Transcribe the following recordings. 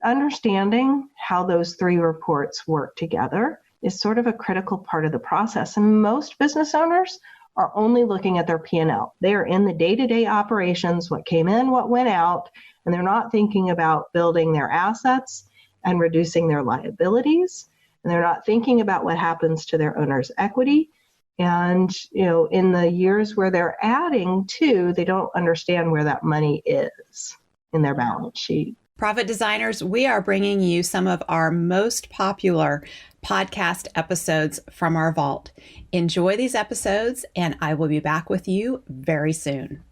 understanding how those three reports work together is sort of a critical part of the process. And most business owners are only looking at their P&L. They are in the day-to-day operations, what came in, what went out, and they're not thinking about building their assets and reducing their liabilities. And they're not thinking about what happens to their owner's equity. And, in the years where they're adding to, they don't understand where that money is in their balance sheet. Profit Designers, we are bringing you some of our most popular podcast episodes from our vault. Enjoy these episodes, and I will be back with you very soon.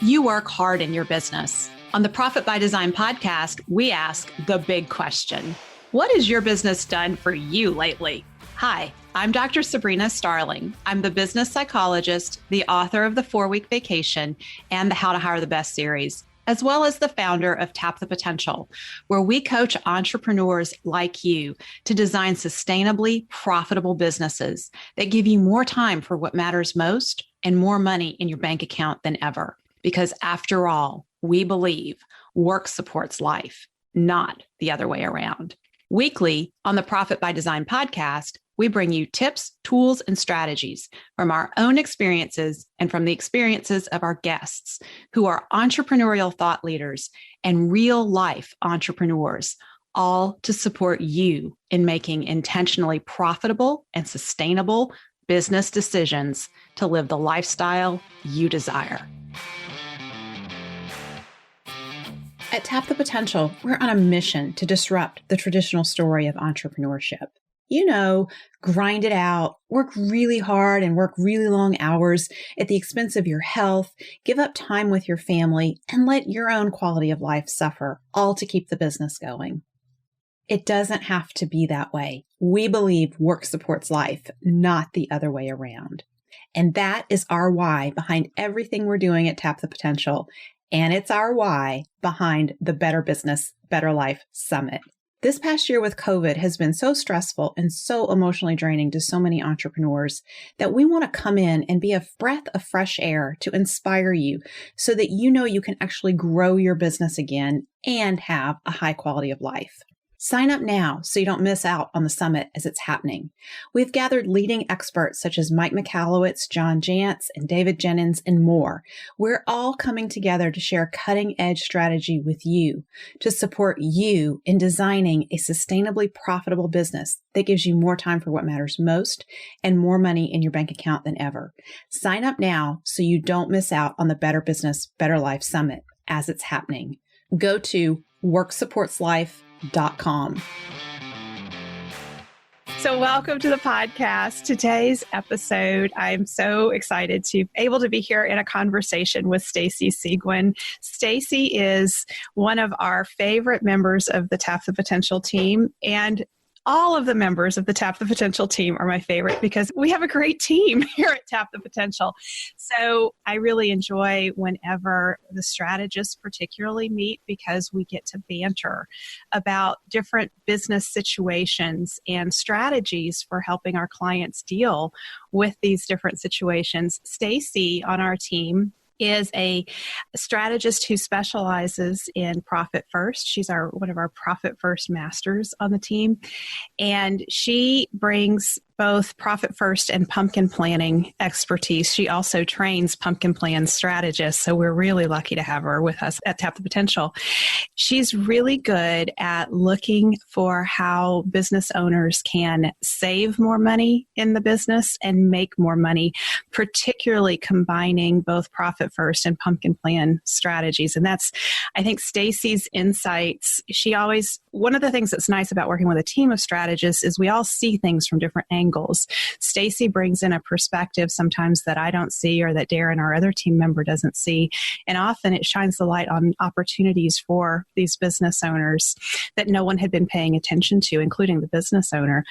You work hard in your business. On the Profit by Design podcast, we ask the big question. What has your business done for you lately? Hi, I'm Dr. Sabrina Starling. I'm the business psychologist, the author of the 4-Week Vacation and the How to Hire the Best series, as well as the founder of Tap the Potential, where we coach entrepreneurs like you to design sustainably profitable businesses that give you more time for what matters most and more money in your bank account than ever. Because after all, we believe work supports life, not the other way around. Weekly on the Profit by Design podcast, we bring you tips, tools, and strategies from our own experiences and from the experiences of our guests who are entrepreneurial thought leaders and real life entrepreneurs, all to support you in making intentionally profitable and sustainable business decisions to live the lifestyle you desire. At Tap the Potential, we're on a mission to disrupt the traditional story of entrepreneurship. Grind it out, work really hard and work really long hours at the expense of your health, give up time with your family, and let your own quality of life suffer, all to keep the business going. It doesn't have to be that way. We believe work supports life, not the other way around. And that is our why behind everything we're doing at Tap the Potential. And it's our why behind the Better Business, Better Life Summit. This past year with COVID has been so stressful and so emotionally draining to so many entrepreneurs that we want to come in and be a breath of fresh air to inspire you so that you can actually grow your business again and have a high quality of life. Sign up now so you don't miss out on the summit as it's happening. We've gathered leading experts such as Mike Michalowicz, John Jantz, and David Jennings, and more. We're all coming together to share cutting-edge strategy with you to support you in designing a sustainably profitable business that gives you more time for what matters most and more money in your bank account than ever. Sign up now so you don't miss out on the Better Business, Better Life Summit as it's happening. Go to worksupportslife.com. So welcome to the podcast. Today's episode, I'm so excited to be able to be here in a conversation with Stacey Seguin. Stacey is one of our favorite members of the Tap the Potential team, and all of the members of the Tap the Potential team are my favorite because we have a great team here at Tap the Potential. So I really enjoy whenever the strategists particularly meet because we get to banter about different business situations and strategies for helping our clients deal with these different situations. Stacey on our team is a strategist who specializes in Profit First. She's one of our Profit First masters on the team. And she brings both Profit First and pumpkin planning expertise. She also trains pumpkin plan strategists. So we're really lucky to have her with us at Tap the Potential. She's really good at looking for how business owners can save more money in the business and make more money, particularly combining both Profit First and pumpkin plan strategies. And that's, I think, Stacey's insights. One of the things that's nice about working with a team of strategists is we all see things from different angles. Stacey brings in a perspective sometimes that I don't see or that Darren, our other team member, doesn't see. And often it shines the light on opportunities for these business owners that no one had been paying attention to, including the business owner.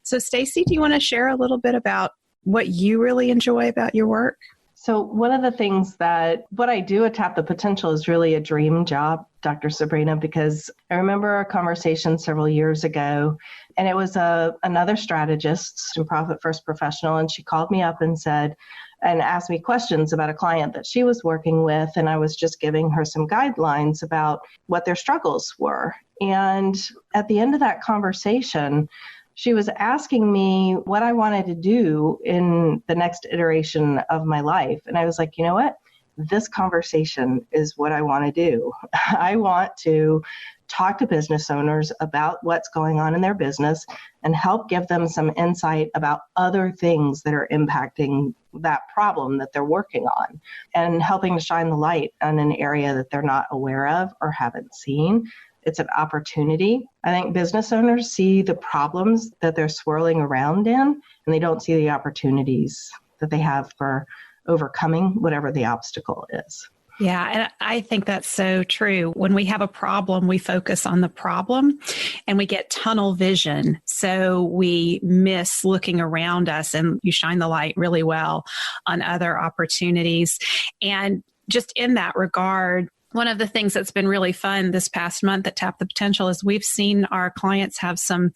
So Stacey, do you want to share a little bit about what you really enjoy about your work? So one of the things what I do at Tap the Potential is really a dream job, Dr. Sabrina, because I remember a conversation several years ago, and it was another strategist and Profit First professional, and she called me up and said, and asked me questions about a client that she was working with. And I was just giving her some guidelines about what their struggles were. And at the end of that conversation, she was asking me what I wanted to do in the next iteration of my life. And I was like, you know what? This conversation is what I want to do. I want to talk to business owners about what's going on in their business and help give them some insight about other things that are impacting that problem that they're working on, and helping to shine the light on an area that they're not aware of or haven't seen. It's an opportunity. I think business owners see the problems that they're swirling around in, and they don't see the opportunities that they have for overcoming whatever the obstacle is. Yeah, and I think that's so true. When we have a problem, we focus on the problem and we get tunnel vision. So we miss looking around us, and you shine the light really well on other opportunities. And just in that regard, one of the things that's been really fun this past month at Tap the Potential is we've seen our clients have some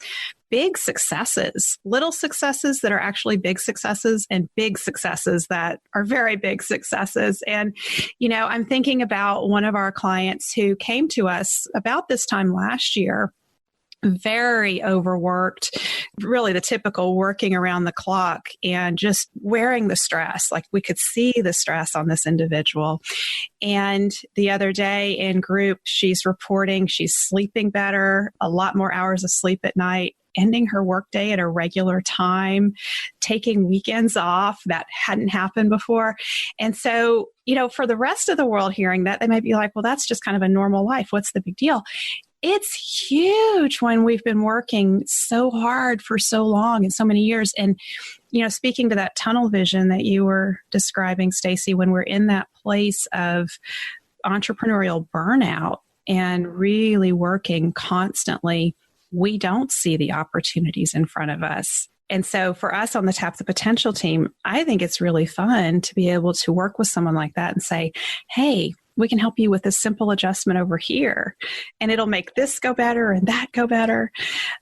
big successes, little successes that are actually big successes, and big successes that are very big successes. And, I'm thinking about one of our clients who came to us about this time last year, very overworked, really the typical working around the clock and just wearing the stress. Like, we could see the stress on this individual. And the other day in group, she's reporting she's sleeping better, a lot more hours of sleep at night, ending her workday at a regular time, taking weekends off. That hadn't happened before. And so, for the rest of the world hearing that, they might be like, well, that's just kind of a normal life. What's the big deal? It's huge when we've been working so hard for so long and so many years. And, speaking to that tunnel vision that you were describing, Stacey, when we're in that place of entrepreneurial burnout and really working constantly, we don't see the opportunities in front of us. And so for us on the Tap the Potential team, I think it's really fun to be able to work with someone like that and say, hey, we can help you with this simple adjustment over here, and it'll make this go better and that go better.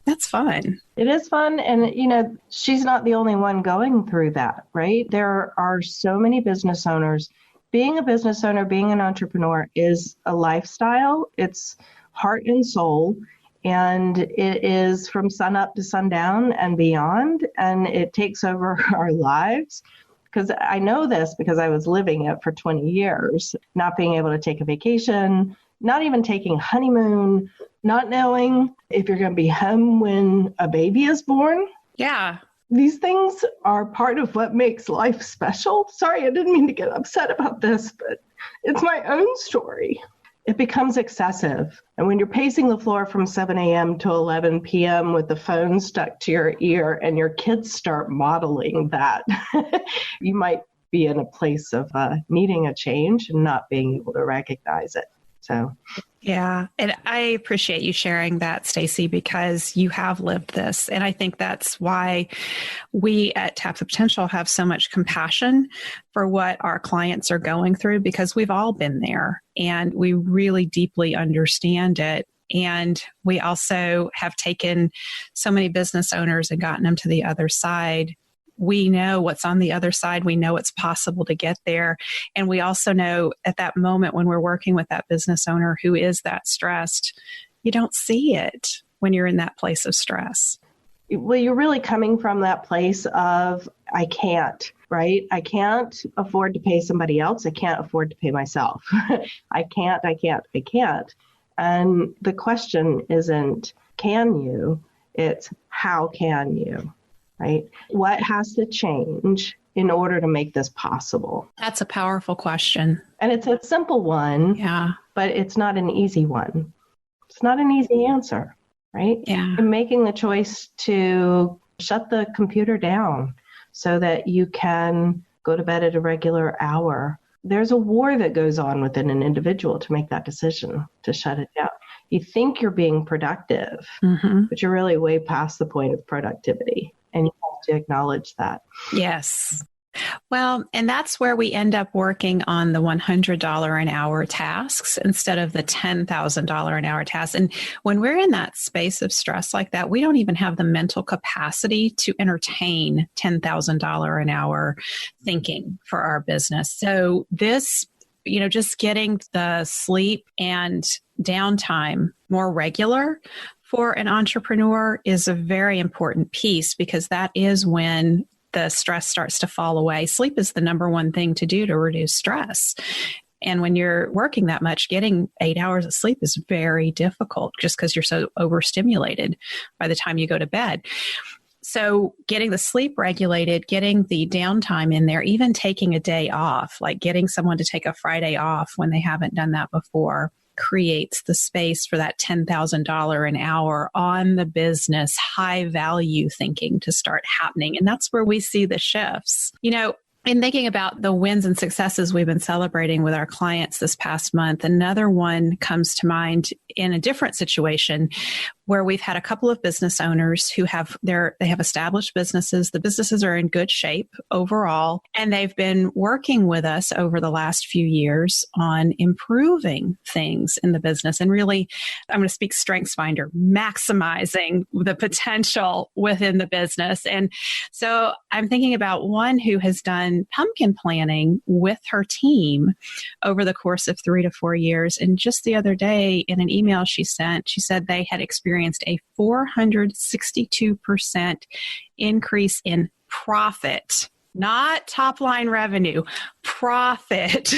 That's fun. It is fun. And, she's not the only one going through that, right? There are so many business owners. Being a business owner, being an entrepreneur is a lifestyle. It's heart and soul. And it is from sun up to sundown and beyond. And it takes over our lives. Because I know this because I was living it for 20 years, not being able to take a vacation, not even taking a honeymoon, not knowing if you're going to be home when a baby is born. Yeah. These things are part of what makes life special. Sorry, I didn't mean to get upset about this, but it's my own story. It becomes excessive. And when you're pacing the floor from 7 a.m. to 11 p.m. with the phone stuck to your ear and your kids start modeling that, you might be in a place of needing a change and not being able to recognize it. So, yeah. And I appreciate you sharing that, Stacey, because you have lived this. And I think that's why we at Tap the Potential have so much compassion for what our clients are going through, because we've all been there and we really deeply understand it. And we also have taken so many business owners and gotten them to the other side. We know what's on the other side. We know it's possible to get there. And we also know at that moment when we're working with that business owner who is that stressed, you don't see it when you're in that place of stress. Well, you're really coming from that place of, I can't, right? I can't afford to pay somebody else. I can't afford to pay myself. I can't. And the question isn't, can you? It's, how can you? Right? What has to change in order to make this possible? That's a powerful question. And it's a simple one, yeah, but it's not an easy one. It's not an easy answer, right? Yeah. You're making the choice to shut the computer down so that you can go to bed at a regular hour. There's a war that goes on within an individual to make that decision to shut it down. You think you're being productive, but you're really way past the point of productivity. And you have to acknowledge that. Yes. Well, and that's where we end up working on the $100 an hour tasks instead of the $10,000 an hour tasks. And when we're in that space of stress like that, we don't even have the mental capacity to entertain $10,000 an hour thinking for our business. So this, just getting the sleep and downtime more regular for an entrepreneur is a very important piece, because that is when the stress starts to fall away. Sleep is the number one thing to do to reduce stress. And when you're working that much, getting 8 hours of sleep is very difficult just because you're so overstimulated by the time you go to bed. So getting the sleep regulated, getting the downtime in there, even taking a day off, like getting someone to take a Friday off when they haven't done that before, creates the space for that $10,000 an hour on the business, high value thinking to start happening. And that's where we see the shifts. In thinking about the wins and successes we've been celebrating with our clients this past month, another one comes to mind in a different situation where we've had a couple of business owners who have established businesses. The businesses are in good shape overall, and they've been working with us over the last few years on improving things in the business. And really, I'm going to speak StrengthsFinder, maximizing the potential within the business. And so I'm thinking about one who has done pumpkin planning with her team over the course of 3 to 4 years. And just the other day in an email she sent, she said they had experienced a 462% increase in profit, not top line revenue, profit.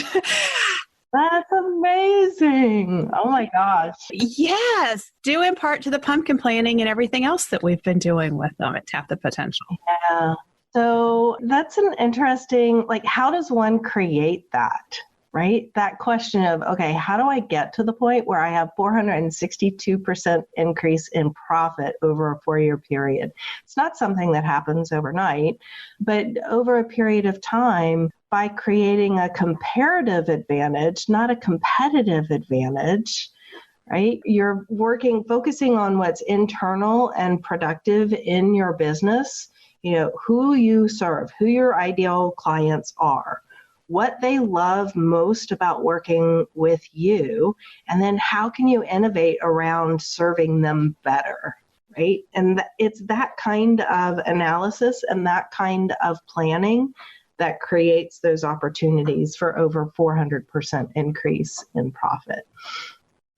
That's amazing. Oh my gosh. Yes, due in part to the pumpkin planning and everything else that we've been doing with them at Tap the Potential. Yeah. So that's an interesting, how does one create that? Right? That question of, okay, how do I get to the point where I have 462% increase in profit over a 4-year period? It's not something that happens overnight, but over a period of time, by creating a comparative advantage, not a competitive advantage, right? You're focusing on what's internal and productive in your business, who you serve, who your ideal clients are, what they love most about working with you, and then how can you innovate around serving them better, right? And it's that kind of analysis and that kind of planning that creates those opportunities for over 400% increase in profit.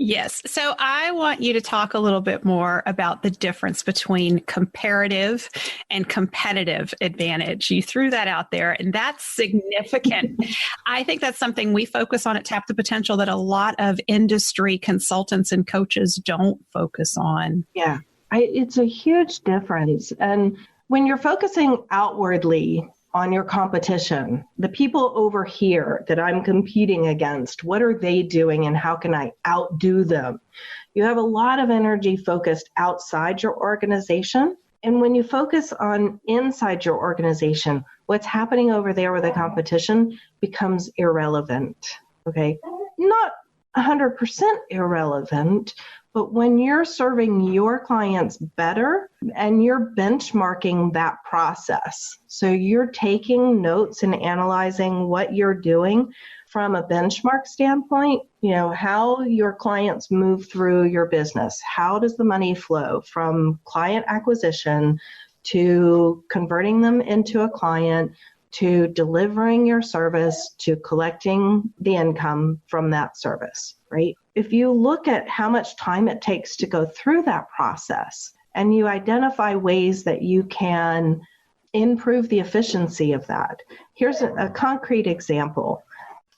Yes. So I want you to talk a little bit more about the difference between comparative and competitive advantage. You threw that out there, and that's significant. I think that's something we focus on at Tap the Potential that a lot of industry consultants and coaches don't focus on. Yeah, it's a huge difference. And when you're focusing outwardly on your competition, the people over here that I'm competing against, what are they doing and how can I outdo them? You have a lot of energy focused outside your organization. And when you focus on inside your organization, what's happening over there with the competition becomes irrelevant. Okay? Not 100% irrelevant, but when you're serving your clients better and you're benchmarking that process, so you're taking notes and analyzing what you're doing from a benchmark standpoint, how your clients move through your business, how does the money flow from client acquisition to converting them into a client, to delivering your service, to collecting the income from that service, right? If you look at how much time it takes to go through that process and you identify ways that you can improve the efficiency of that. Here's a concrete example.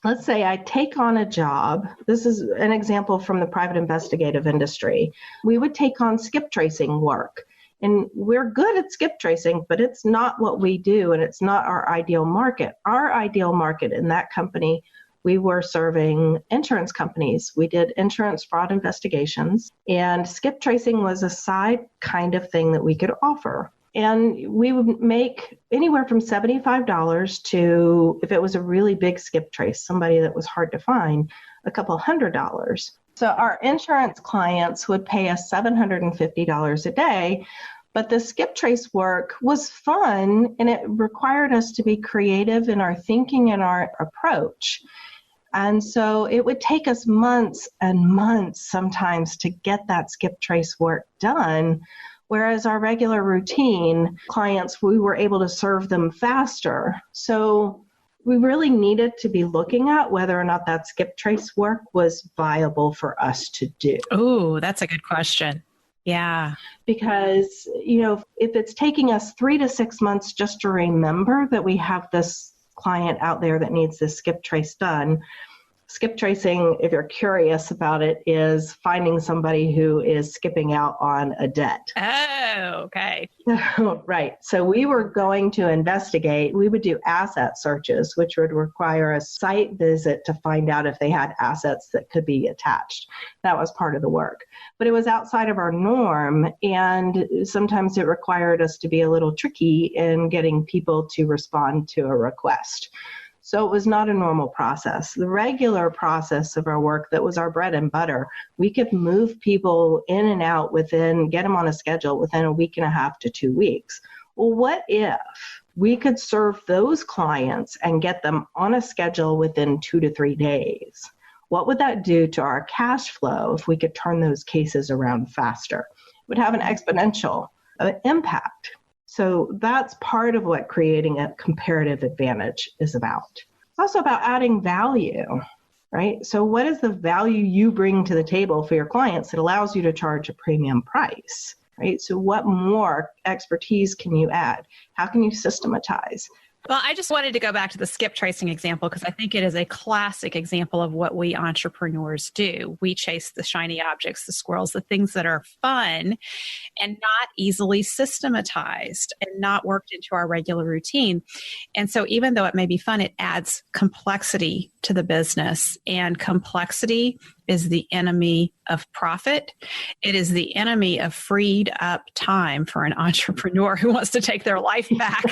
Let's say I take on a job. This is an example from the private investigative industry. We would take on skip tracing work. And we're good at skip tracing, but it's not what we do, and it's not our ideal market. Our ideal market in that company, we were serving insurance companies. We did insurance fraud investigations, and skip tracing was a side kind of thing that we could offer. And we would make anywhere from $75 to, if it was a really big skip trace, somebody that was hard to find, a couple $100. So our insurance clients would pay us $750 a day, But the skip trace work was fun, and it required us to be creative in our thinking and our approach. And so it would take us months and months sometimes to get that skip trace work done. Whereas our regular routine clients, we were able to serve them faster. So we really needed to be looking at whether or not that skip trace work was viable for us to do. Oh, that's a good question. Yeah. Because, if it's taking us 3 to 6 months just to remember that we have this client out there that needs this skip trace done, skip tracing, if you're curious about it, is finding somebody who is skipping out on a debt. Oh, okay. Right. So we were going to investigate. We would do asset searches, which would require a site visit to find out if they had assets that could be attached. That was part of the work. But it was outside of our norm, and sometimes it required us to be a little tricky in getting people to respond to a request. So it was not a normal process. The regular process of our work that was our bread and butter, we could move people in and out get them on a schedule within a week and a half to 2 weeks. Well, what if we could serve those clients and get them on a schedule within 2 to 3 days? What would that do to our cash flow if we could turn those cases around faster? It would have an exponential impact. So that's part of what creating a comparative advantage is about. It's also about adding value, right? So what is the value you bring to the table for your clients that allows you to charge a premium price, right? So what more expertise can you add? How can you systematize? Well, I just wanted to go back to the skip tracing example because I think it is a classic example of what we entrepreneurs do. We chase the shiny objects, the squirrels, the things that are fun and not easily systematized and not worked into our regular routine. And so even though it may be fun, it adds complexity to the business, and complexity is the enemy of profit. It is the enemy of freed up time for an entrepreneur who wants to take their life back.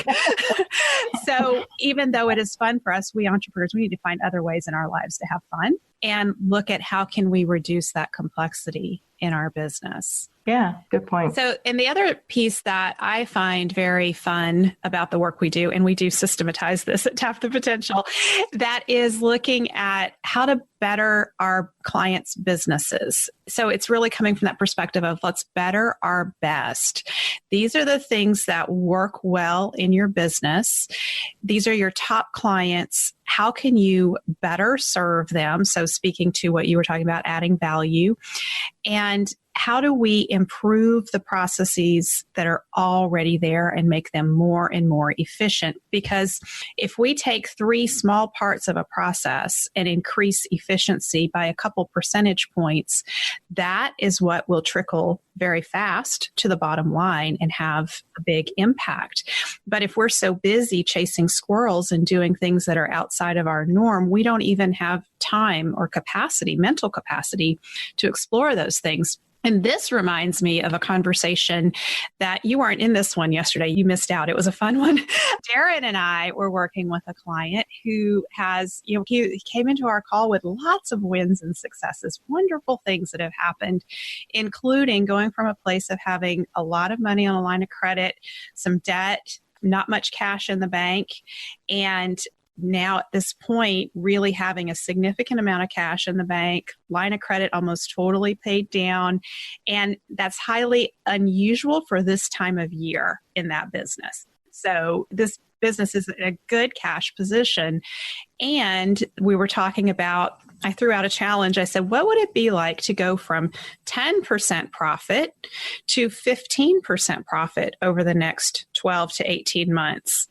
So even though it is fun for us, we entrepreneurs, we need to find other ways in our lives to have fun and look at how can we reduce that complexity in our business. Yeah, good point. So, and the other piece that I find very fun about the work we do, and we do systematize this at Tap the Potential, that is looking at how to better our clients' businesses. So it's really coming from that perspective of let's better our best. These are the things that work well in your business. These are your top clients. How can you better serve them? So speaking to what you were talking about, adding value. And how do we improve the processes that are already there and make them more and more efficient? Because if we take 3 small parts of a process and increase efficiency by a couple percentage points, that is what will trickle very fast to the bottom line and have a big impact. But if we're so busy chasing squirrels and doing things that are outside of our norm, we don't even have time or capacity, mental capacity, to explore those things. And this reminds me of a conversation that you weren't in this one yesterday. You missed out. It was a fun one. Darren and I were working with a client who has, he came into our call with lots of wins and successes, wonderful things that have happened, including going from a place of having a lot of money on a line of credit, some debt, not much cash in the bank, and now at this point, really having a significant amount of cash in the bank, line of credit almost totally paid down. And that's highly unusual for this time of year in that business. So this business is in a good cash position. And we were talking about, I threw out a challenge. I said, what would it be like to go from 10% profit to 15% profit over the next 12 to 18 months?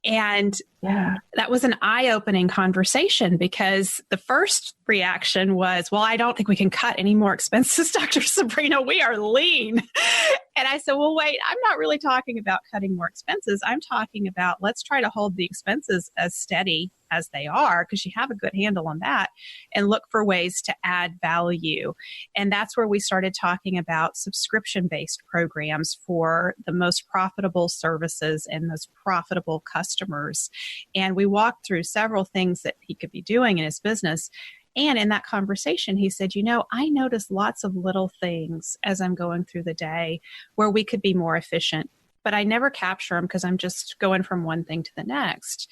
And that was an eye-opening conversation because the first reaction was, well, I don't think we can cut any more expenses, Dr. Sabrina. We are lean. And I said, well, wait, I'm not really talking about cutting more expenses. I'm talking about let's try to hold the expenses as steady as they are because you have a good handle on that and look for ways to add value. And that's where we started talking about subscription-based programs for the most profitable services and most profitable customers. And we walked through several things that he could be doing in his business. And in that conversation, he said, I notice lots of little things as I'm going through the day where we could be more efficient, but I never capture them because I'm just going from one thing to the next.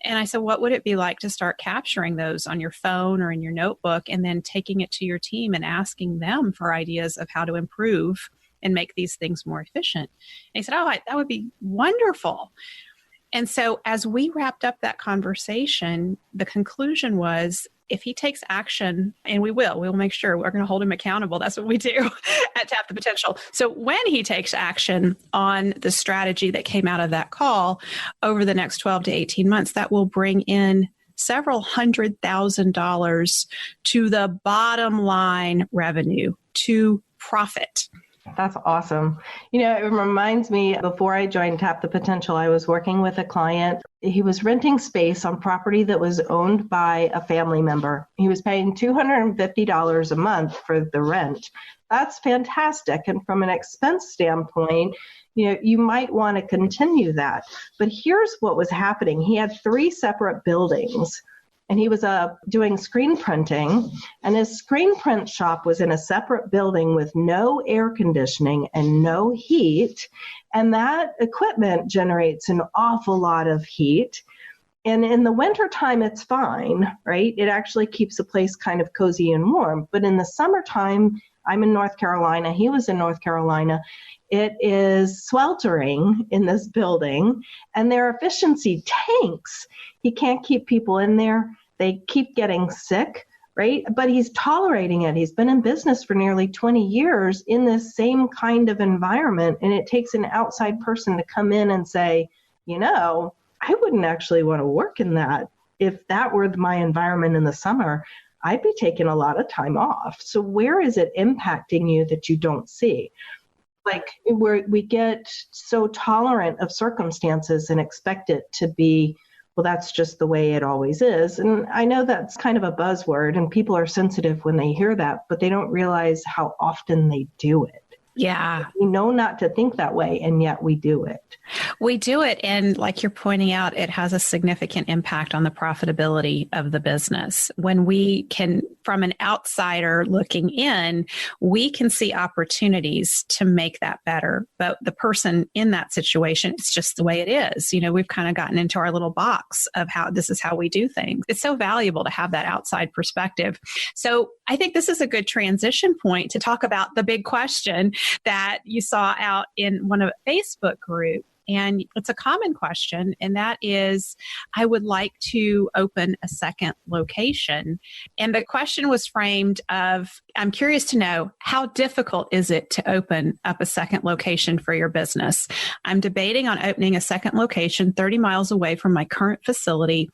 And I said, what would it be like to start capturing those on your phone or in your notebook and then taking it to your team and asking them for ideas of how to improve and make these things more efficient? And he said, that would be wonderful. And so as we wrapped up that conversation, the conclusion was, if he takes action, and we'll make sure we're going to hold him accountable. That's what we do at Tap the Potential. So when he takes action on the strategy that came out of that call over the next 12 to 18 months, that will bring in several $100,000 to the bottom line revenue, to profit. That's awesome. It reminds me, before I joined Tap the Potential, I was working with a client. He was renting space on property that was owned by a family member. He was paying $250 a month for the rent. That's fantastic. And from an expense standpoint, you might want to continue that. But here's what was happening. He had 3 separate buildings. And he was doing screen printing, and his screen print shop was in a separate building with no air conditioning and no heat. And that equipment generates an awful lot of heat. And in the wintertime, it's fine, right? It actually keeps the place kind of cozy and warm. But in the summertime, I'm in North Carolina, he was in North Carolina, it is sweltering in this building, and their efficiency tanks. He can't keep people in there. They keep getting sick, right? But he's tolerating it. He's been in business for nearly 20 years in this same kind of environment. And it takes an outside person to come in and say, I wouldn't actually want to work in that. If that were my environment in the summer, I'd be taking a lot of time off. So where is it impacting you that you don't see? Like we get so tolerant of circumstances and expect it to be, well, that's just the way it always is. And I know that's kind of a buzzword and people are sensitive when they hear that, but they don't realize how often they do it. Yeah. We know not to think that way, and yet we do it. We do it. And like you're pointing out, it has a significant impact on the profitability of the business. When we can, from an outsider looking in, we can see opportunities to make that better. But the person in that situation, it's just the way it is. We've kind of gotten into our little box of how this is how we do things. It's so valuable to have that outside perspective. So I think this is a good transition point to talk about the big question that you saw out in one of Facebook group. And it's a common question, and that is, I would like to open a second location. And the question was framed of, I'm curious to know, how difficult is it to open up a second location for your business? I'm debating on opening a second location 30 miles away from my current facility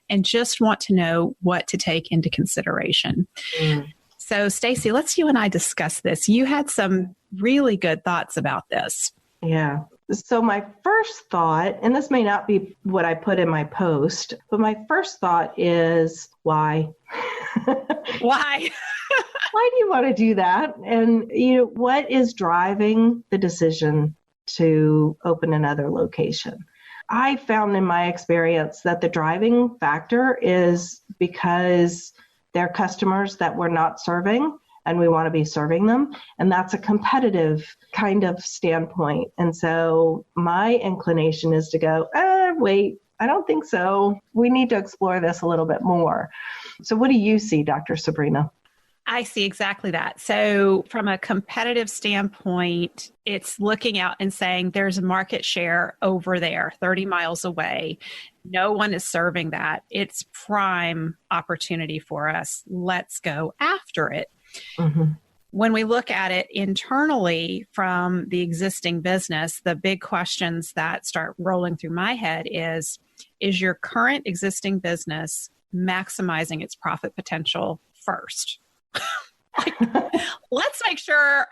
and just want to know what to take into consideration. So, Stacey, let's you and I discuss this. You had some really good thoughts about this. Yeah. So my first thought, and this may not be what I put in my post, but my first thought is, why? Why? Why do you want to do that? And, what is driving the decision to open another location? I found in my experience that the driving factor is because they're customers that we're not serving, and we want to be serving them. And that's a competitive kind of standpoint. And so my inclination is to go, wait, I don't think so. We need to explore this a little bit more. So what do you see, Dr. Sabrina? I see exactly that. So from a competitive standpoint, it's looking out and saying there's a market share over there, 30 miles away. No one is serving that. It's prime opportunity for us. Let's go after it. Mm-hmm. When we look at it internally from the existing business, the big questions that start rolling through my head is your current existing business maximizing its profit potential first? Let's make sure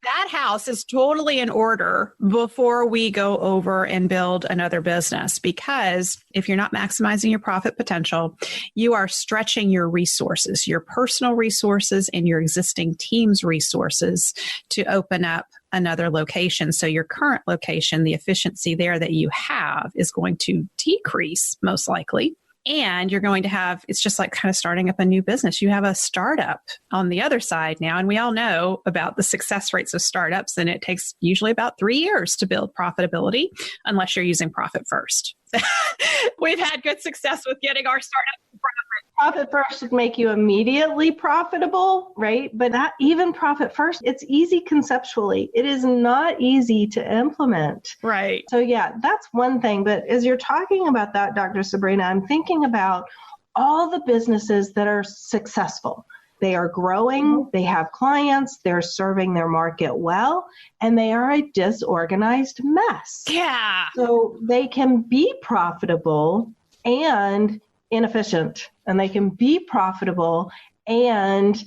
that house is totally in order before we go over and build another business. Because if you're not maximizing your profit potential, you are stretching your resources, your personal resources and your existing team's resources to open up another location. So your current location, the efficiency there that you have is going to decrease most likely. And you're going to have, it's just like kind of starting up a new business. You have a startup on the other side now. And we all know about the success rates of startups. And it takes usually about 3 years to build profitability, unless you're using profit first. We've had good success with getting our startup to profit. Profit first should make you immediately profitable, right? But not even profit first. It's easy conceptually. It is not easy to implement. Right. So yeah, that's one thing. But as you're talking about that, Dr. Sabrina, I'm thinking about all the businesses that are successful. They are growing, they have clients, they're serving their market well, and they are a disorganized mess. Yeah. So they can be profitable and inefficient, and they can be profitable and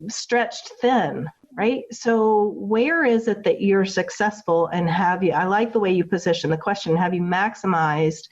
stretched thin, right? So where is it that you're successful, and I like the way you position the question, have you maximized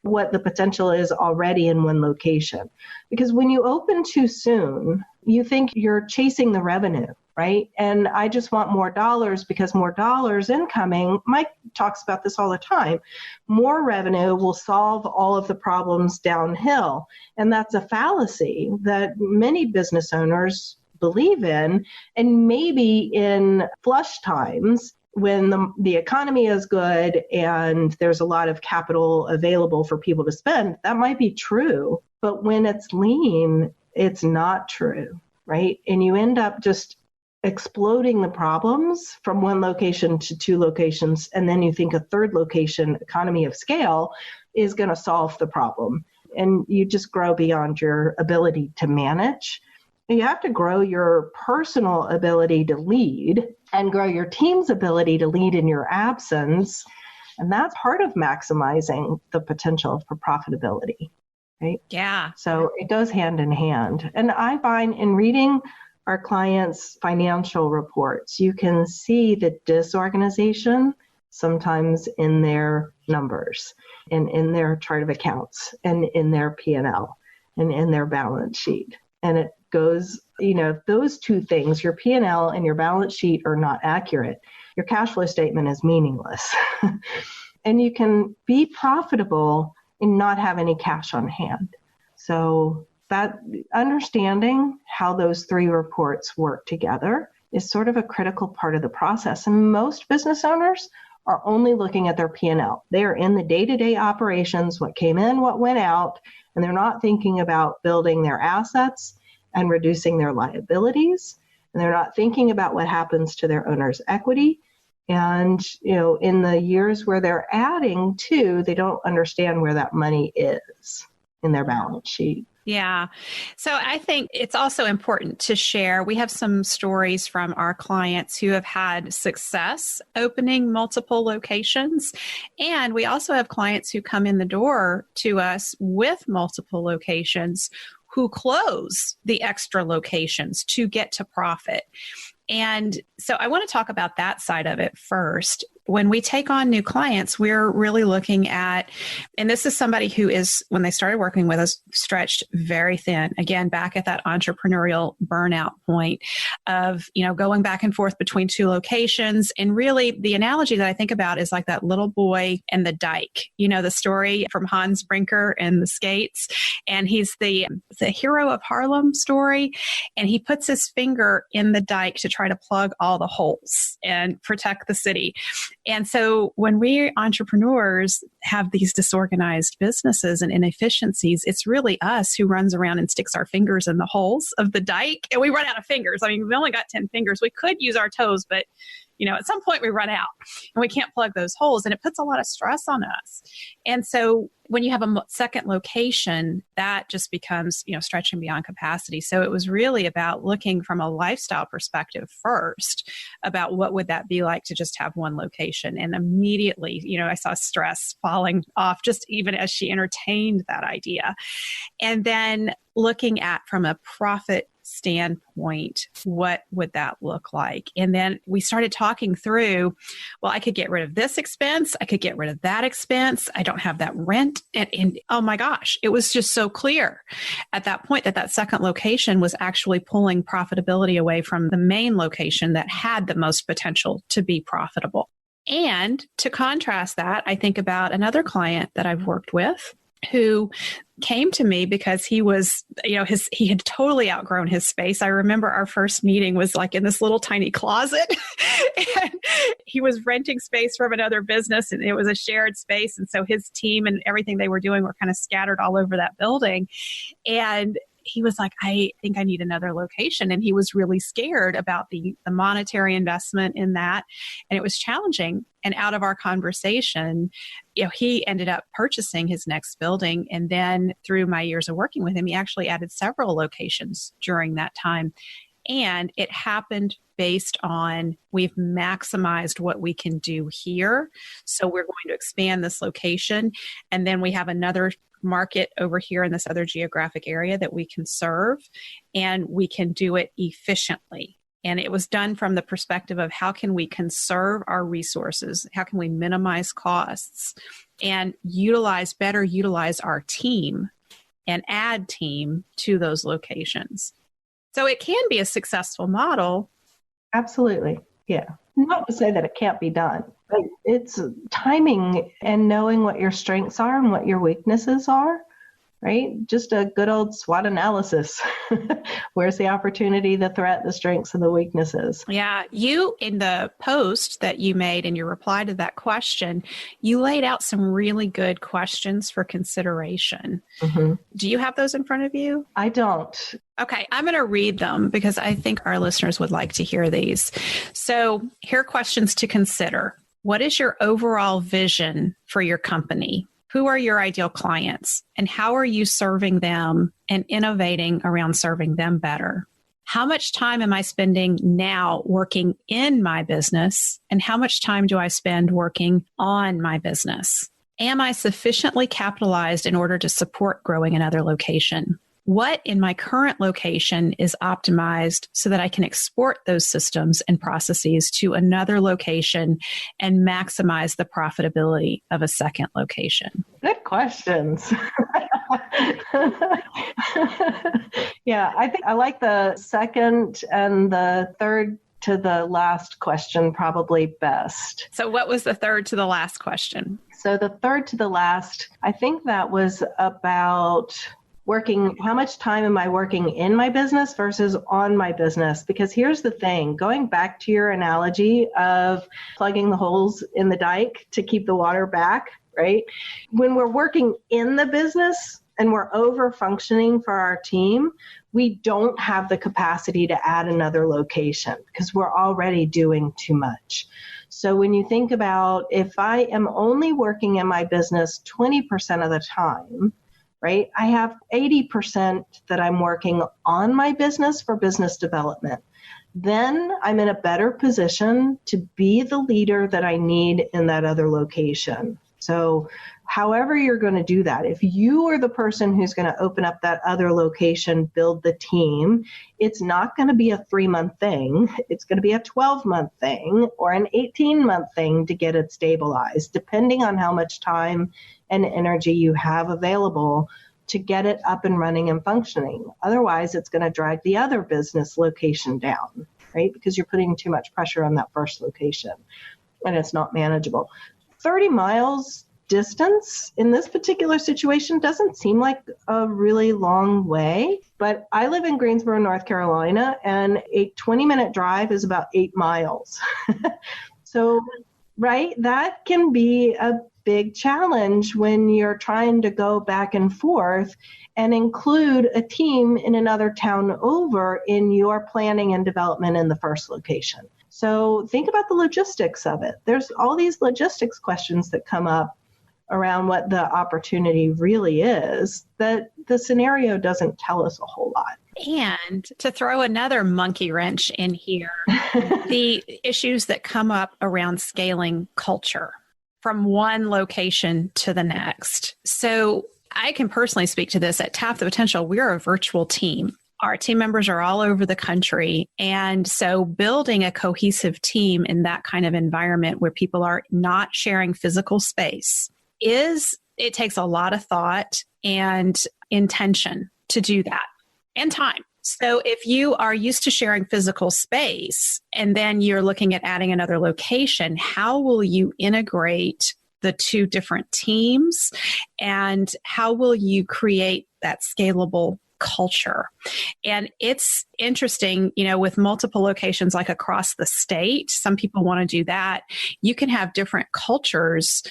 what the potential is already in one location? Because when you open too soon, you think you're chasing the revenue, right? And I just want more dollars because more dollars incoming. Mike talks about this all the time. More revenue will solve all of the problems downhill. And that's a fallacy that many business owners believe in. And maybe in flush times, when the economy is good and there's a lot of capital available for people to spend, that might be true. But when it's lean, it's not true, right? And you end up just exploding the problems from one location to two locations. And then you think a third location, economy of scale, is going to solve the problem. And you just grow beyond your ability to manage. You have to grow your personal ability to lead and grow your team's ability to lead in your absence. And that's part of maximizing the potential for profitability, right? Yeah. So it goes hand in hand. And I find in reading our clients' financial reports, you can see the disorganization sometimes in their numbers and in their chart of accounts and in their P&L and in their balance sheet. And it goes, if those two things, your P&L and your balance sheet, are not accurate, your cash flow statement is meaningless. And you can be profitable and not have any cash on hand. So that understanding how those three reports work together is sort of a critical part of the process. And most business owners are only looking at their P&L. They are in the day-to-day operations, what came in, what went out, and they're not thinking about building their assets and reducing their liabilities. And they're not thinking about what happens to their owner's equity. And, in the years where they're adding to, they don't understand where that money is in their balance sheet. Yeah. So I think it's also important to share. We have some stories from our clients who have had success opening multiple locations. And we also have clients who come in the door to us with multiple locations who close the extra locations to get to profit. And so I want to talk about that side of it first. When we take on new clients, we're really looking at, and this is somebody who is, when they started working with us, stretched very thin. Again, back at that entrepreneurial burnout point of, going back and forth between two locations. And really the analogy that I think about is like that little boy and the dike, the story from Hans Brinker and the skates. And he's the hero of Harlem story. And he puts his finger in the dike to try to plug all the holes and protect the city. And so when we entrepreneurs have these disorganized businesses and inefficiencies, it's really us who runs around and sticks our fingers in the holes of the dike. And we run out of fingers. I mean, we only got 10 fingers. We could use our toes, but at some point we run out and we can't plug those holes, and it puts a lot of stress on us. And so when you have a second location, that just becomes, stretching beyond capacity. So it was really about looking from a lifestyle perspective first about what would that be like to just have one location. And immediately, I saw stress falling off just even as she entertained that idea. And then looking at from a profit standpoint, what would that look like? And then we started talking through, well, I could get rid of this expense. I could get rid of that expense. I don't have that rent. And oh my gosh, it was just so clear at that point that second location was actually pulling profitability away from the main location that had the most potential to be profitable. And to contrast that, I think about another client that I've worked with who came to me because he was, he had totally outgrown his space. I remember our first meeting was like in this little tiny closet and he was renting space from another business and it was a shared space. And so his team and everything they were doing were kind of scattered all over that building. And he was like, I think I need another location. And he was really scared about the monetary investment in that. And it was challenging. And out of our conversation, he ended up purchasing his next building. And then through my years of working with him, he actually added several locations during that time. And it happened based on we've maximized what we can do here. So we're going to expand this location. And then we have another market over here in this other geographic area that we can serve, and we can do it efficiently. And it was done from the perspective of how can we conserve our resources? How can we minimize costs and better utilize our team and add team to those locations? So it can be a successful model. Absolutely. Yeah. Not to say that it can't be done, but it's timing and knowing what your strengths are and what your weaknesses are, right? Just a good old SWOT analysis. Where's the opportunity, the threat, the strengths, and the weaknesses? Yeah. You, in the post that you made in your reply to that question, you laid out some really good questions for consideration. Mm-hmm. Do you have those in front of you? I don't. Okay, I'm going to read them because I think our listeners would like to hear these. So here are questions to consider. What is your overall vision for your company? Who are your ideal clients? And how are you serving them and innovating around serving them better? How much time am I spending now working in my business? And how much time do I spend working on my business? Am I sufficiently capitalized in order to support growing another location? What in my current location is optimized so that I can export those systems and processes to another location and maximize the profitability of a second location? Good questions. Yeah, I think I like the second and the third to the last question probably best. So what was the third to the last question? So the third to the last, I think that was about how much time am I working in my business versus on my business? Because here's the thing, going back to your analogy of plugging the holes in the dike to keep the water back, right? When we're working in the business and we're over functioning for our team, we don't have the capacity to add another location because we're already doing too much. So when you think about if I am only working in my business 20% of the time, right? I have 80% that I'm working on my business for business development. Then I'm in a better position to be the leader that I need in that other location. So however you're going to do that, if you are the person who's going to open up that other location, build the team, it's not going to be a 3-month thing. It's going to be a 12-month thing or an 18-month thing to get it stabilized, depending on how much time and energy you have available to get it up and running and functioning. Otherwise, it's going to drag the other business location down, right? Because you're putting too much pressure on that first location and it's not manageable. 30 miles distance in this particular situation doesn't seem like a really long way, but I live in Greensboro, North Carolina, and a 20-minute drive is about 8 miles. So, right, that can be a big challenge when you're trying to go back and forth and include a team in another town over in your planning and development in the first location. So think about the logistics of it. There's all these logistics questions that come up around what the opportunity really is that the scenario doesn't tell us a whole lot. And to throw another monkey wrench in here, the issues that come up around scaling culture from one location to the next. So I can personally speak to this. At Tap the Potential, we're a virtual team. Our team members are all over the country. And so building a cohesive team in that kind of environment where people are not sharing physical space it takes a lot of thought and intention to do that and time. So if you are used to sharing physical space and then you're looking at adding another location, how will you integrate the two different teams, and how will you create that scalable culture? And it's interesting, with multiple locations like across the state, some people want to do that. You can have different cultures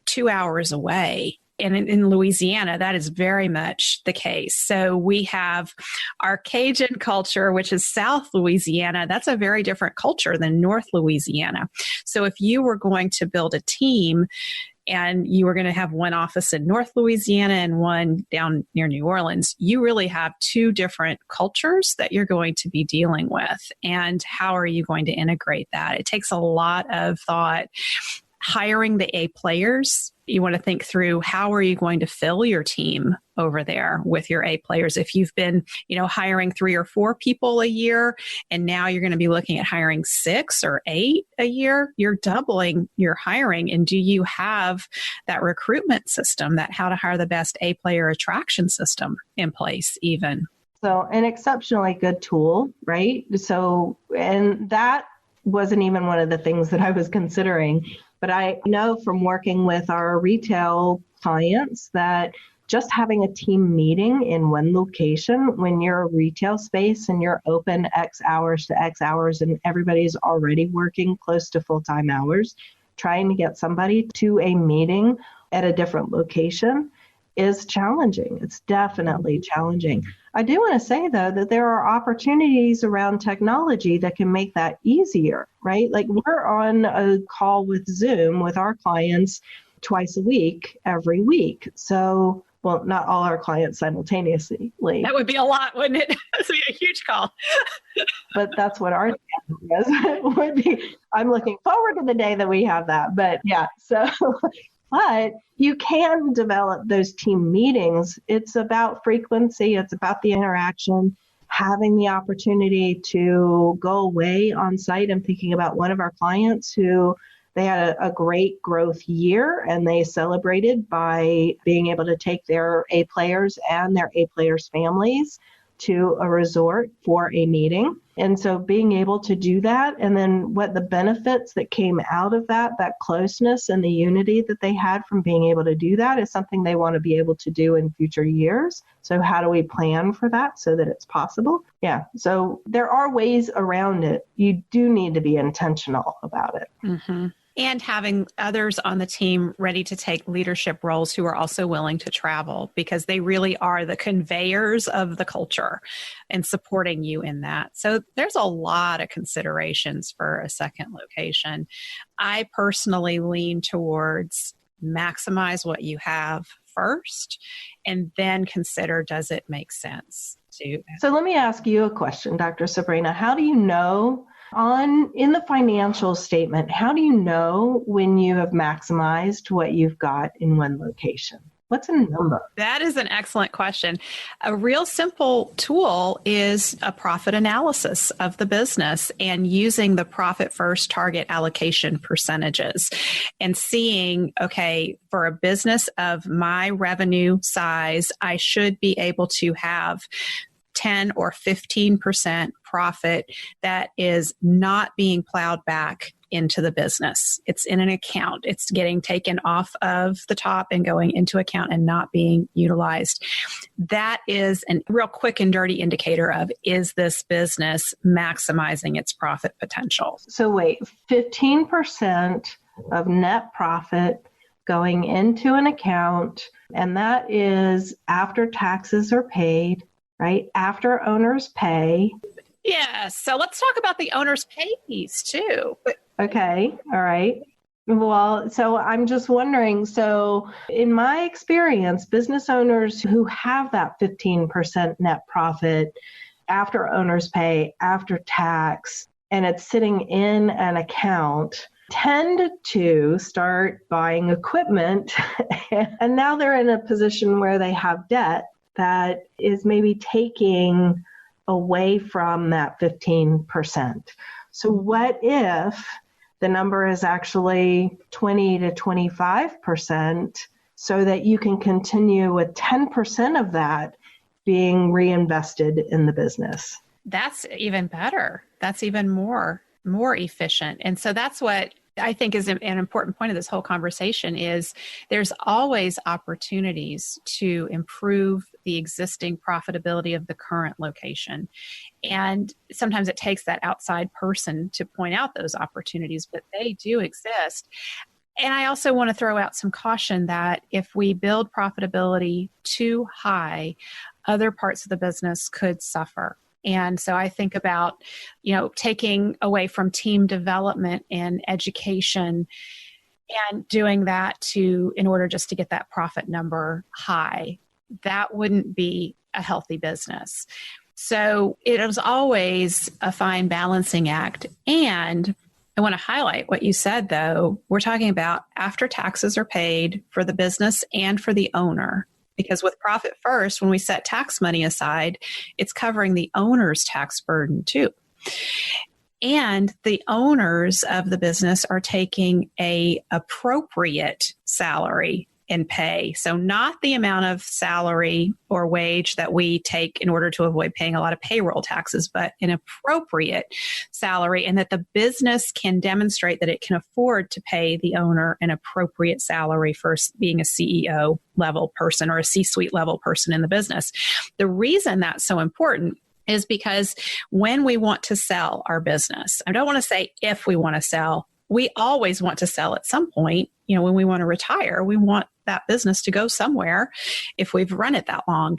2 hours away. And in Louisiana, that is very much the case. So we have our Cajun culture, which is South Louisiana. That's a very different culture than North Louisiana. So if you were going to build a team and you were going to have one office in North Louisiana and one down near New Orleans, you really have two different cultures that you're going to be dealing with. And how are you going to integrate that? It takes a lot of thought. Hiring the A players, you want to think through how are you going to fill your team over there with your A players. If you've been, hiring 3 or 4 people a year, and now you're going to be looking at hiring 6 or 8 a year, you're doubling your hiring. And do you have that recruitment system, that how to hire the best A player attraction system in place even? So an exceptionally good tool, right? So, and that wasn't even one of the things that I was considering. But I know from working with our retail clients that just having a team meeting in one location, when you're a retail space and you're open X hours to X hours and everybody's already working close to full-time hours, trying to get somebody to a meeting at a different location is challenging. It's definitely challenging. I do want to say, though, that there are opportunities around technology that can make that easier, right? Like we're on a call with Zoom with our clients twice a week, every week. So, well, not all our clients simultaneously. That would be a lot, wouldn't it? That would be a huge call. But that's what our would be. I'm looking forward to the day that we have that. But yeah, so... But you can develop those team meetings. It's about frequency. It's about the interaction, having the opportunity to go away on site. I'm thinking about one of our clients who they had a great growth year, and they celebrated by being able to take their A players and their A players' families to a resort for a meeting. And so being able to do that, and then what the benefits that came out of that closeness and the unity that they had from being able to do that is something they want to be able to do in future years. So how do we plan for that so that it's possible? Yeah. So there are ways around it. You do need to be intentional about it. Mm-hmm. And having others on the team ready to take leadership roles who are also willing to travel, because they really are the conveyors of the culture and supporting you in that. So there's a lot of considerations for a second location. I personally lean towards maximize what you have first and then consider, does it make sense to? So let me ask you a question, Dr. Sabrina. How do you know in the financial statement, how do you know when you have maximized what you've got in one location? What's a number? That is an excellent question. A real simple tool is a profit analysis of the business and using the profit first target allocation percentages and seeing, okay, for a business of my revenue size, I should be able to have 10 or 15% profit that is not being plowed back into the business. It's in an account. It's getting taken off of the top and going into account and not being utilized. That is a real quick and dirty indicator of, is this business maximizing its profit potential? So wait, 15% of net profit going into an account, and that is after taxes are paid, right? After owners pay. Yeah. So let's talk about the owner's pay piece too. Okay. All right. Well, so I'm just wondering, so in my experience, business owners who have that 15% net profit after owner's pay, after tax, and it's sitting in an account, tend to start buying equipment. And now they're in a position where they have debt that is maybe taking away from that 15%. So what if the number is actually 20 to 25% so that you can continue with 10% of that being reinvested in the business? That's even better. That's even more efficient. And so that's what I think is an important point of this whole conversation is there's always opportunities to improve the existing profitability of the current location. And sometimes it takes that outside person to point out those opportunities, but they do exist. And I also want to throw out some caution that if we build profitability too high, other parts of the business could suffer. And so I think about, taking away from team development and education and doing that in order just to get that profit number high. That wouldn't be a healthy business. So it was always a fine balancing act. And I want to highlight what you said, though. We're talking about after taxes are paid for the business and for the owner. Because with Profit First, when we set tax money aside, it's covering the owner's tax burden too. And the owners of the business are taking an appropriate salary and pay. So not the amount of salary or wage that we take in order to avoid paying a lot of payroll taxes, but an appropriate salary, and that the business can demonstrate that it can afford to pay the owner an appropriate salary for being a CEO level person or a C-suite level person in the business. The reason that's so important is because when we want to sell our business, I don't want to say if we want to sell, we always want to sell at some point. When we want to retire, we want that business to go somewhere if we've run it that long.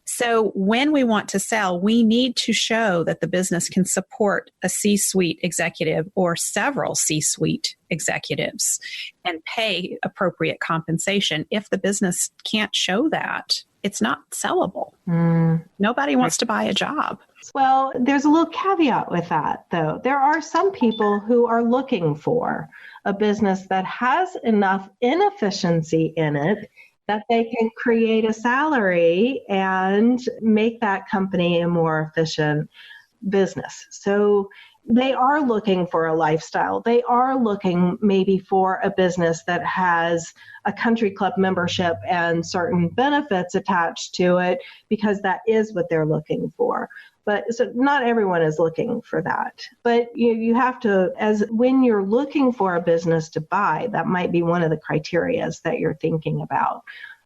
So when we want to sell, we need to show that the business can support a C-suite executive or several C-suite executives and pay appropriate compensation. If the business can't show that, it's not sellable. Nobody wants to buy a job. Well, there's a little caveat with that, though. There are some people who are looking for a business that has enough inefficiency in it that they can create a salary and make that company a more efficient business. So they are looking for a lifestyle. They are looking maybe for a business that has a country club membership and certain benefits attached to it because that is what they're looking for. But so not everyone is looking for that. But you have to, as when you're looking for a business to buy, that might be one of the criterias that you're thinking about.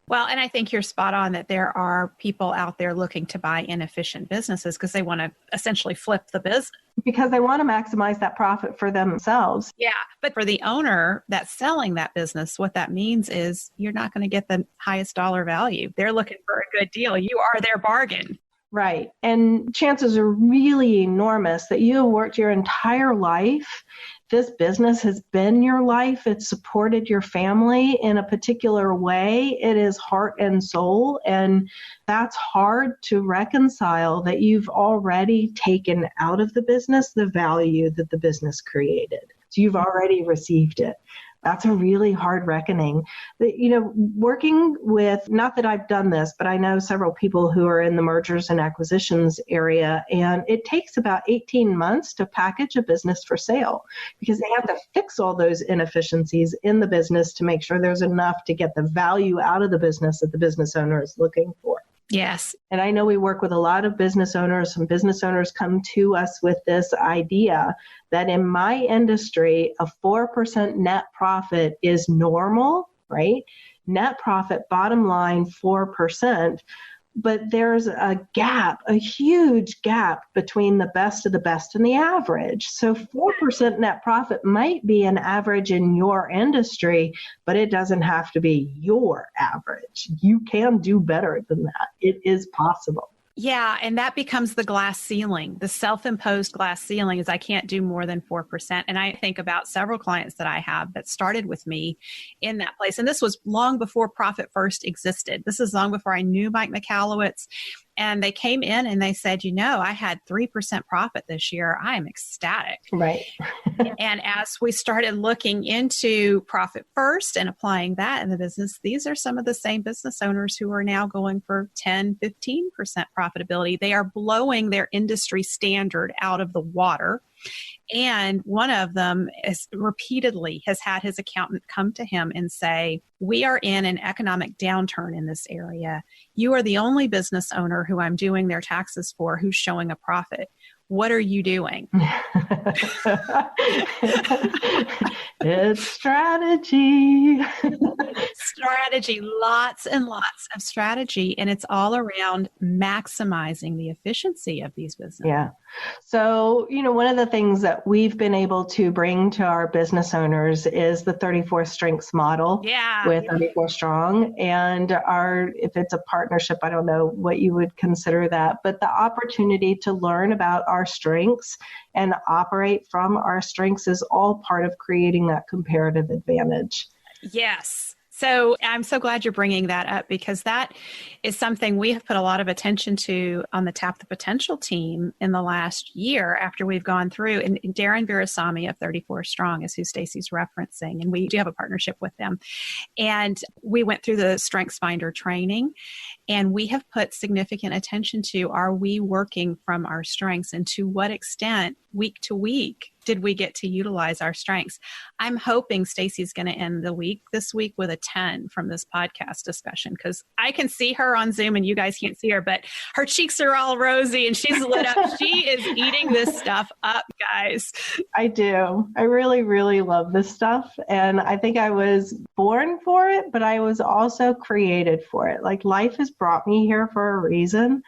Well, and I think you're spot on that there are people out there looking to buy inefficient businesses because they want to essentially flip the business. Because they want to maximize that profit for themselves. Yeah. But for the owner that's selling that business, what that means is you're not going to get the highest dollar value. They're looking for a good deal. You are their bargain. Right. And chances are really enormous that you have worked your entire life. This business has been your life. It's supported your family in a particular way. It is heart and soul. And that's hard to reconcile that you've already taken out of the business the value that the business created. So you've already received it. That's a really hard reckoning. Working with, not that I've done this, but I know several people who are in the mergers and acquisitions area, and it takes about 18 months to package a business for sale because they have to fix all those inefficiencies in the business to make sure there's enough to get the value out of the business that the business owner is looking for. Yes. And I know we work with a lot of business owners. Some business owners come to us with this idea that in my industry, a 4% net profit is normal, right? Net profit, bottom line, 4%. But there's a gap, a huge gap between the best of the best and the average. So 4% net profit might be an average in your industry, but it doesn't have to be your average. You can do better than that. It is possible. Yeah, and that becomes the glass ceiling. The self-imposed glass ceiling is I can't do more than 4%. And I think about several clients that I have that started with me in that place. And this was long before Profit First existed. This is long before I knew Mike Michalowicz. And they came in and they said, I had 3% profit this year. I am ecstatic. Right. And as we started looking into Profit First and applying that in the business, these are some of the same business owners who are now going for 10, 15% profitability. They are blowing their industry standard out of the water. And one of them is repeatedly has had his accountant come to him and say, we are in an economic downturn in this area. You are the only business owner who I'm doing their taxes for who's showing a profit. What are you doing? It's strategy. Strategy, lots and lots of strategy. And it's all around maximizing the efficiency of these businesses. Yeah. So, one of the things that we've been able to bring to our business owners is the 34 strengths model with 34 Strong. And if it's a partnership, I don't know what you would consider that, but the opportunity to learn about our strengths and operate from our strengths is all part of creating that comparative advantage. Yes. So I'm so glad you're bringing that up, because that is something we have put a lot of attention to on the Tap the Potential team in the last year after we've gone through. And Darren Virasamy of 34 Strong is who Stacey's referencing. And we do have a partnership with them. And we went through the Strengths Finder training, and we have put significant attention to, are we working from our strengths, and to what extent week to week did we get to utilize our strengths? I'm hoping Stacey's going to end the week this week with a 10 from this podcast discussion, because I can see her on Zoom and you guys can't see her, but her cheeks are all rosy and she's lit up. She is eating this stuff up, guys. I do. I really, really love this stuff. And I think I was born for it, but I was also created for it. Like, life has brought me here for a reason.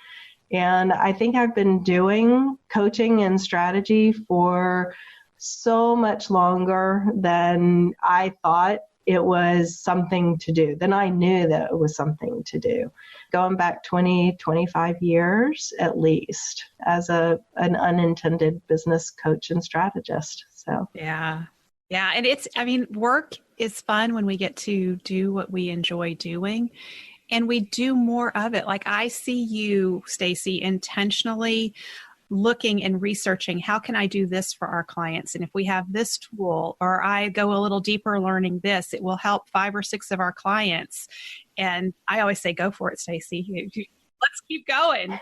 And I think I've been doing coaching and strategy for so much longer than I thought it was something to do. Then I knew that it was something to do. Going back 20, 25 years at least as an unintended business coach and strategist. So yeah. And work is fun when we get to do what we enjoy doing. And we do more of it. Like, I see you, Stacey, intentionally looking and researching, how can I do this for our clients? And if we have this tool, or I go a little deeper learning this, it will help 5 or 6 of our clients. And I always say, go for it, Stacey. Let's keep going.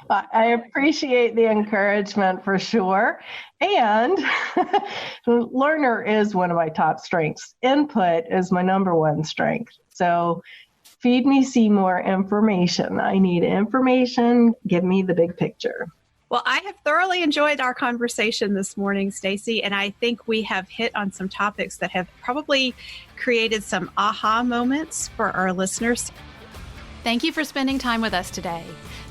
I appreciate the encouragement for sure. And learner is one of my top strengths. Input is my number one strength. So feed me, see more information. I need information. Give me the big picture. Well, I have thoroughly enjoyed our conversation this morning, Stacey, and I think we have hit on some topics that have probably created some aha moments for our listeners. Thank you for spending time with us today.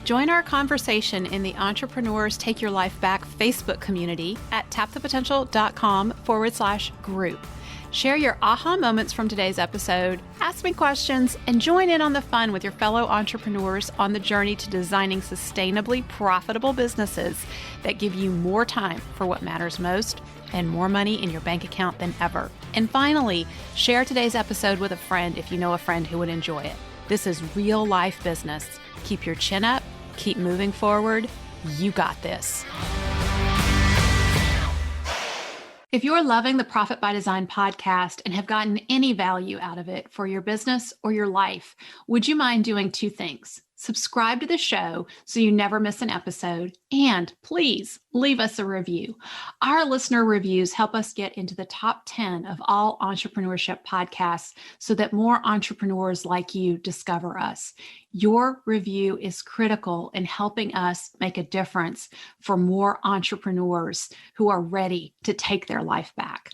Join our conversation in the Entrepreneurs Take Your Life Back Facebook community at tapthepotential.com/group. Share your aha moments from today's episode, ask me questions, and join in on the fun with your fellow entrepreneurs on the journey to designing sustainably profitable businesses that give you more time for what matters most and more money in your bank account than ever. And finally, share today's episode with a friend if you know a friend who would enjoy it. This is real life business. Keep your chin up, keep moving forward. You got this. If you're loving the Profit by Design podcast and have gotten any value out of it for your business or your life, would you mind doing 2 things? Subscribe to the show so you never miss an episode, and please leave us a review. Our listener reviews help us get into the top 10 of all entrepreneurship podcasts so that more entrepreneurs like you discover us. Your review is critical in helping us make a difference for more entrepreneurs who are ready to take their life back.